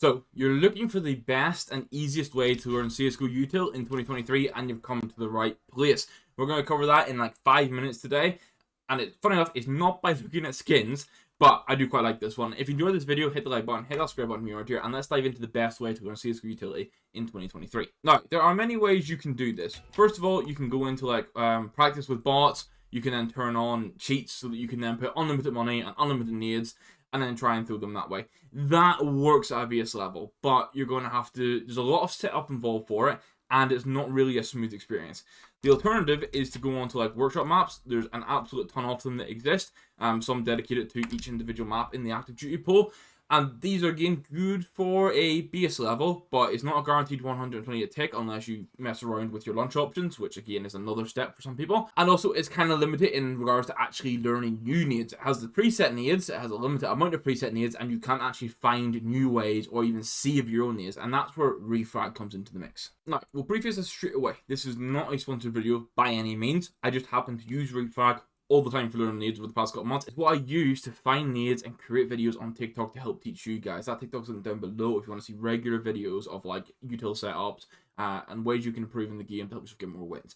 So, you're looking for the best and easiest way to learn CSGO util in 2023, and you've come to the right place. We're going to cover that in like 5 minutes today, and funny enough, it's not by looking at skins, but I do quite like this one. If you enjoyed this video, hit the like button, hit that subscribe button right here, and let's dive into the best way to learn CSGO utility in 2023. Now, there are many ways you can do this. First of all, you can go into like practice with bots. You can then turn on cheats so that you can then put unlimited money and unlimited nades, and then try and throw them that way. That works at a base level, but you're going to have to, there's a lot of setup involved for it, and it's not really a smooth experience. The alternative is to go on to like workshop maps. There's an absolute ton of them that exist, some dedicated to each individual map in the active duty pool. And these are, again, good for a base level, but it's not a guaranteed 128 tick unless you mess around with your lunch options, which, again, is another step for some people. And also, it's kind of limited in regards to actually learning new nades. It has the preset nades, it has a limited amount of preset nades, and you can't actually find new ways or even save your own nades, and that's where refrag comes into the mix. Now, we'll preface this straight away. This is not a sponsored video by any means. I just happen to use refrag all the time for learning nades over the past couple months. It's what I use to find nades and create videos on TikTok to help teach you guys. That TikTok's linked down below if you want to see regular videos of like util setups and ways you can improve in the game to help you get more wins.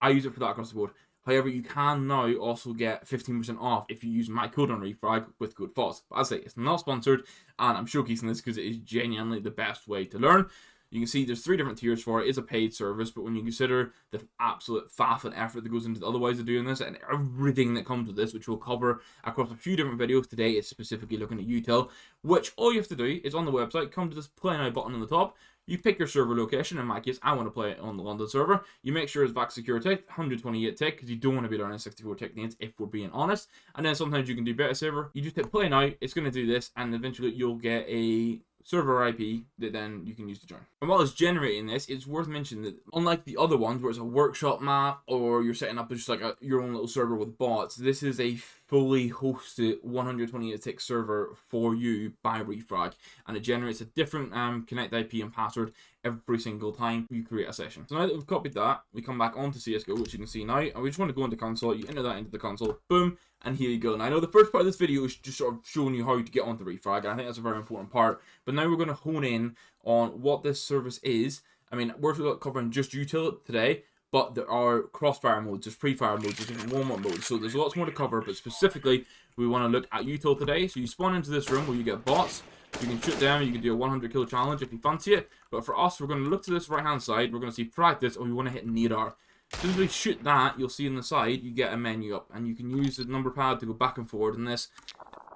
I use it for that across the board. However, you can now also get 15% off if you use my code on refrag with code FOSS. But as I say, it's not sponsored, and I'm showcasing this because it is genuinely the best way to learn. You can see there's 3 different tiers for it. It's a paid service, but when you consider the absolute faff and effort that goes into the other ways of doing this and everything that comes with this, which we'll cover across a few different videos, today is specifically looking at util, which all you have to do is on the website, come to this play now button on the top, you pick your server location. In my case, I want to play it on the London server. You make sure it's back secure tick, 128 tick, because you don't want to be learning 64 tick nades if we're being honest. And then sometimes you can do better server. You just hit play now, it's going to do this, and eventually you'll get a server IP that then you can use to join. And while it's generating this, it's worth mentioning that unlike the other ones where it's a workshop map or you're setting up just like your own little server with bots, this is a fully hosted 128 tick server for you by refrag, and it generates a different connect IP and password every single time you create a session. So now that we've copied that, we come back onto CSGO, which you can see now, and we just want to go into console. You enter that into the console, boom, and here you go. Now I know the first part of this video is just sort of showing you how to get onto refrag, and I think that's a very important part, but now we're going to hone in on what this service is. I mean, we're covering just util today, but there are crossfire modes, there's pre-fire modes, there's different warm-up modes, so there's lots more to cover, but specifically, we want to look at util today. So you spawn into this room where you get bots, you can shoot them, you can do a 100 kill challenge if you fancy it, but for us, we're going to look to this right-hand side, we're going to see practice, or we want to hit nadar. As soon as we shoot that, you'll see on the side, you get a menu up, and you can use the number pad to go back and forward in this.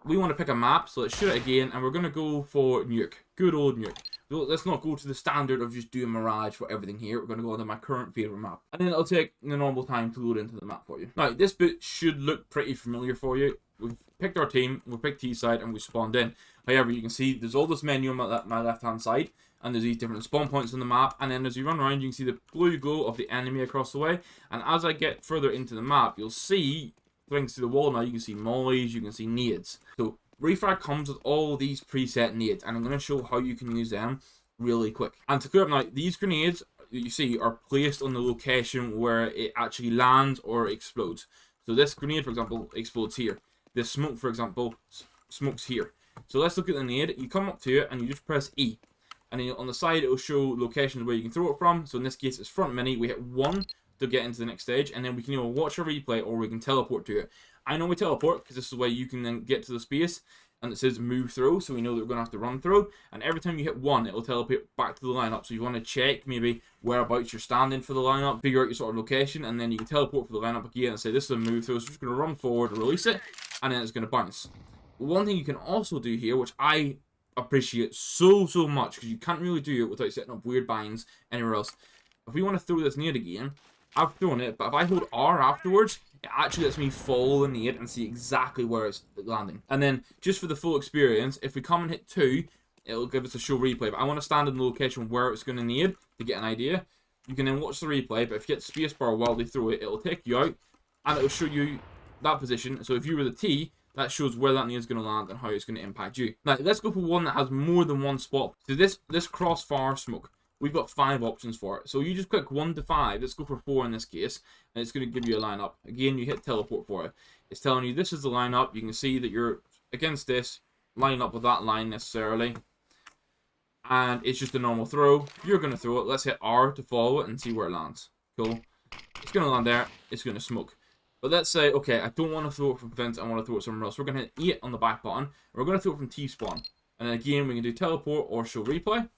We want to pick a map, so let's shoot it again, and we're going to go for nuke, good old nuke. Let's not go to the standard of just doing Mirage for everything here. We're going to go to my current favorite map. And then it'll take the normal time to load into the map for you. Now, this bit should look pretty familiar for you. We've picked our team, we've picked T-side, and we've spawned in. However, you can see there's all this menu on my left-hand side, and there's these different spawn points on the map. And then as you run around, you can see the blue glow of the enemy across the way. And as I get further into the map, you'll see things to the wall now. You can see mollies, you can see nades. So refrag comes with all these preset nades, and I'm going to show how you can use them really quick. And to clear up now, these grenades that you see are placed on the location where it actually lands or explodes. So this grenade, for example, explodes here. This smoke, for example, smokes here. So let's look at the nade. You come up to it and you just press E, and then on the side it will show locations where you can throw it from. So in this case it's front mini. We hit 1 to get into the next stage, and then we can either watch a replay or we can teleport to it. I know we teleport because this is the way you can then get to the space, and it says move through, so we know that we're going to have to run through. And every time you hit 1, it'll teleport back to the lineup. So you want to check maybe whereabouts you're standing for the lineup, figure out your sort of location, and then you can teleport for the lineup again and say this is a move through. So we're just going to run forward, release it, and then it's going to bounce. One thing you can also do here, which I appreciate so much, because you can't really do it without setting up weird binds anywhere else. If we want to throw this nade again, I've thrown it, but if I hold R afterwards, it actually lets me follow the nade and see exactly where it's landing. And then, just for the full experience, if we come and hit 2, it'll give us a show replay. But I want to stand in the location where it's going to nade to get an idea. You can then watch the replay, but if you hit spacebar while they throw it, it'll take you out, and it'll show you that position. So if you were the T, that shows where that nade is going to land and how it's going to impact you. Now, let's go for one that has more than one spot. So this crossfire smoke, we've got 5 options for it. So you just click 1 to 5. Let's go for 4 in this case, and it's going to give you a lineup. Again, you hit teleport for it. It's telling you this is the lineup. You can see that you're against this, line up with that line necessarily. and it's just a normal throw. You're going to throw it. Let's hit R to follow it and see where it lands. Cool. It's going to land there. It's going to smoke. But let's say, okay, I don't want to throw it from fence. I want to throw it somewhere else. We're going to hit E on the back button. We're going to throw it from T-spawn. And then again, we can do teleport or show replay.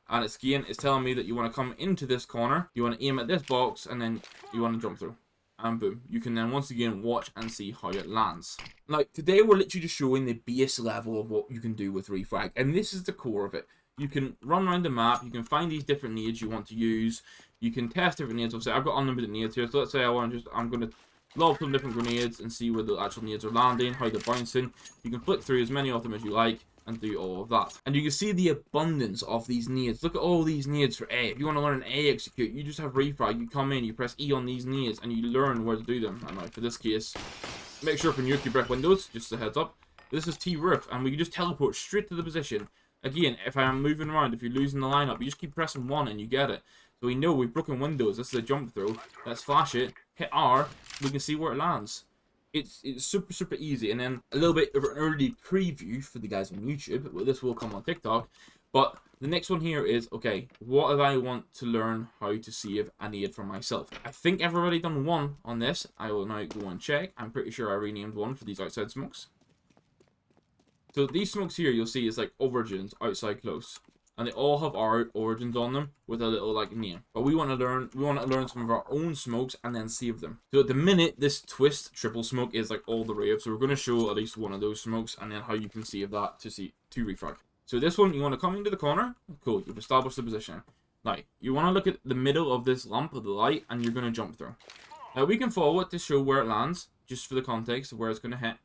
And it's again, it's telling me that you want to come into this corner. You want to aim at this box, and then you want to jump through. And boom. You can then once again watch and see how it lands. Now, today we're literally just showing the base level of what you can do with refrag. And this is the core of it. You can run around the map. You can find these different nades you want to use. You can test different nades. Obviously, I've got unlimited nades here. So let's say I'm going to lob some different grenades and see where the actual nades are landing, how they're bouncing. You can flick through as many of them as you like and do all of that. And you can see the abundance of these nades. Look at all these nades for A. If you want to learn an A execute, you just have refrag. You come in, you press E on these nades, and you learn where to do them. And like for this case, make sure for nuke you break windows, just a heads up. This is T-roof, and we can just teleport straight to the position. Again, if I'm moving around, if you're losing the lineup, you just keep pressing 1 and you get it. So we know we've broken windows. This is a jump throw. Let's flash it, hit R, we can see where it lands. It's super easy. And then a little bit of an early preview for the guys on YouTube. Well, this will come on TikTok. But the next one here is, okay, what if I want to learn how to save a nade for myself? I think I've already done one on this. I will now go and check. I'm pretty sure I renamed one for these outside smokes. So these smokes here, you'll see is like origins, outside close. And they all have our origins on them with a little like name. But we want to learn some of our own smokes and then save them. So at the minute, this twist triple smoke is like all the rave. So we're going to show at least one of those smokes and then how you can save that to refrag. So this one, you want to come into the corner. Cool, you've established the position. Now, you want to look at the middle of this lump of the light and you're going to jump through. Now we can follow it to show where it lands, just for the context of where it's going to hit.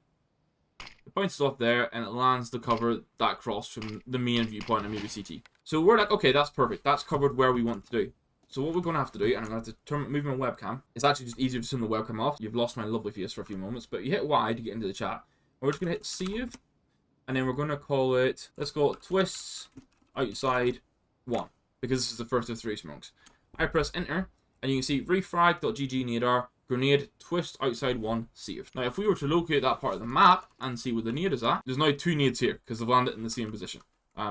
It bounces off there and it lands to cover that cross from the main viewpoint and maybe CT. So we're like, okay, that's perfect. That's covered where we want to do. So what we're going to have to do, and I'm going to have to move my webcam. It's actually just easier to turn the webcam off. You've lost my lovely face for a few moments, but you hit Y to get into the chat. We're just going to hit save, and then we're going to call it, let's call it twists outside 1, because this is the first of 3 smokes. I press enter, and you can see refrag.gg nadar, grenade, twist outside 1, saved. Now, if we were to locate that part of the map and see where the nade is at, there's now 2 nades here because they've landed in the same position.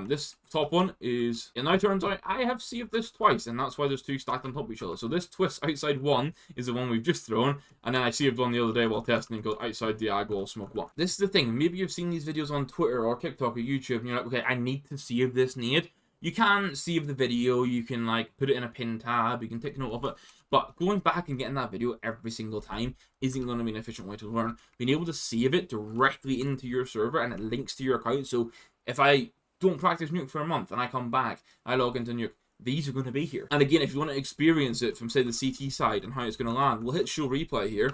This top one is, it now turns out I have saved this twice, and that's why there's 2 stacked on top of each other. So this twist outside 1 is the one we've just thrown, and then I saved one the other day while testing and goes outside diagonal smoke 1. This is the thing, maybe you've seen these videos on Twitter or TikTok or YouTube, and you're like, okay, I need to save this nade. You can save the video, you can like put it in a pin tab, you can take note of it, but going back and getting that video every single time isn't going to be an efficient way to learn. Being able to save it directly into your server and it links to your account, so if I don't practice Nuke for a month and I come back, I log into Nuke, these are going to be here. And again, if you want to experience it from say the CT side and how it's going to land, we'll hit show replay here.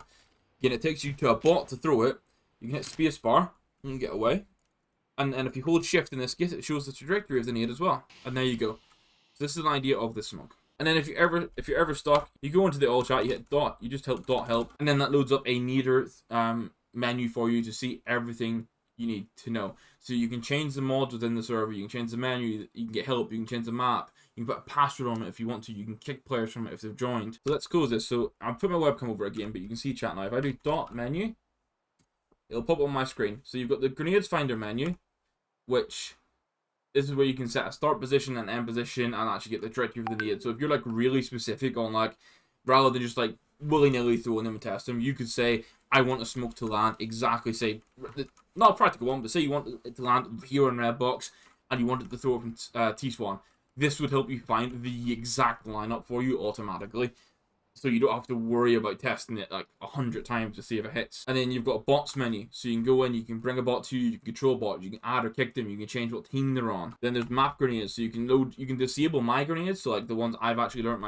Again, it takes you to a bot to throw it. You can hit spacebar and you can get away. And if you hold shift in this case, it shows the trajectory of the nade as well. And there you go. So this is an idea of the smoke. And then if you're ever stuck, you go into the all chat, you hit dot, you just help dot help, and then that loads up a nader menu for you to see everything you need to know. So you can change the mods within the server, you can change the menu, you can get help, you can change the map, you can put a password on it if you want to, you can kick players from it if they've joined. So let's close this. So I'll put my webcam over again, but you can see chat now. If I do dot menu, it'll pop up on my screen. So you've got the grenades finder menu, which this is where you can set a start position and end position and actually get the trajectory of the nade. So if you're like really specific on like, rather than just like willy-nilly throwing them and test them, you could say, I want a smoke to land exactly, say, not a practical one, but say you want it to land here in red box and you want it to throw it from T-spawn. This would help you find the exact lineup for you automatically. So you don't have to worry about testing it like 100 times to see if it hits. And then you've got a bots menu. So you can go in, you can bring a bot to you, you can control bots, you can add or kick them, you can change what team they're on. Then there's map grenades. So you can disable my grenades. So like the ones I've actually learned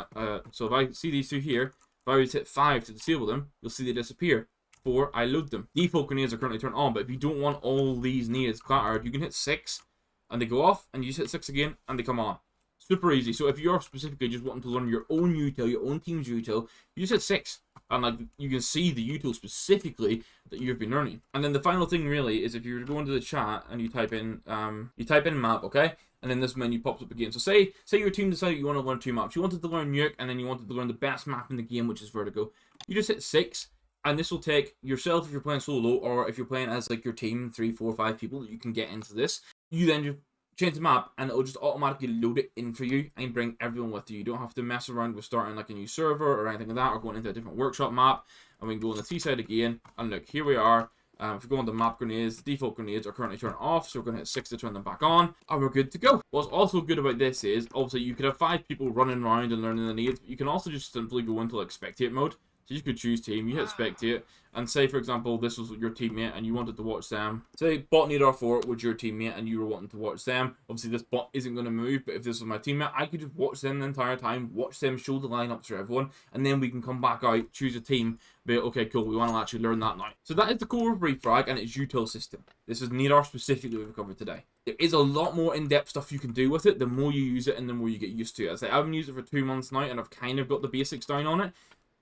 so if I see these 2 here, if I was to hit 5 to disable them, you'll see they disappear. 4, I load them. Default grenades are currently turned on, but if you don't want all these nades clattered, you can hit 6 and they go off, and you just hit 6 again and they come on. Super easy. So if you're specifically just wanting to learn your own util, your own team's util, you just hit 6. And like you can see the util specifically that you've been learning. And then the final thing really is if you go into the chat and you type in map, okay? And then this menu pops up again. So say your team decided you want to learn 2 maps. You wanted to learn Nuke and then you wanted to learn the best map in the game, which is Vertigo. You just hit 6. And this will take yourself if you're playing solo, or if you're playing as like your team, 3, 4, 5 people that you can get into this. You then just change the map, and it'll just automatically load it in for you and bring everyone with you. You don't have to mess around with starting like a new server or anything like that, or going into a different workshop map. And we can go on the T side again, and look, here we are. If we go on the map grenades, the default grenades are currently turned off, so we're going to hit 6 to turn them back on, and we're good to go. What's also good about this is, obviously, you could have 5 people running around and learning the nades, but you can also just simply go into like spectate mode. So you could choose team, you hit spectate, and say, for example, this was your teammate and you wanted to watch them. Say bot Nadar 4 was your teammate and you were wanting to watch them. Obviously, this bot isn't going to move, but if this was my teammate, I could just watch them the entire time, watch them, show the lineups to everyone, and then we can come back out, choose a team, be okay, cool, we want to actually learn that now. So that is the core of refrag and its util system. This is Nadar specifically we've covered today. There is a lot more in-depth stuff you can do with it, the more you use it and the more you get used to it. As I say, I've been using it for 2 months now and I've kind of got the basics down on it.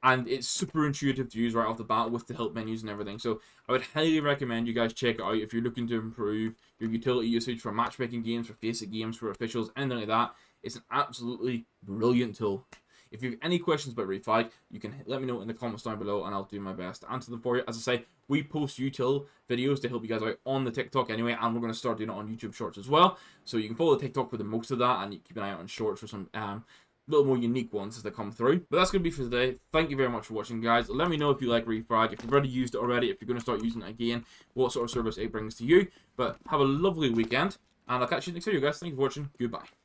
And it's super intuitive to use right off the bat with the help menus and everything. So I would highly recommend you guys check it out if you're looking to improve your utility usage for matchmaking games, for basic games, for officials, anything like that. It's an absolutely brilliant tool. If you have any questions about refrag, you can let me know in the comments down below and I'll do my best to answer them for you. As I say, we post util videos to help you guys out on the TikTok anyway, and we're going to start doing it on YouTube Shorts as well. So you can follow the TikTok for the most of that, and you keep an eye out on Shorts for some little more unique ones as they come through. But that's going to be for today. Thank you very much for watching, guys. Let me know if you like refrag, if you've already used it already, if you're going to start using it again, what sort of service it brings to you. But have a lovely weekend, and I'll catch you next video, guys. Thank you for watching. Goodbye.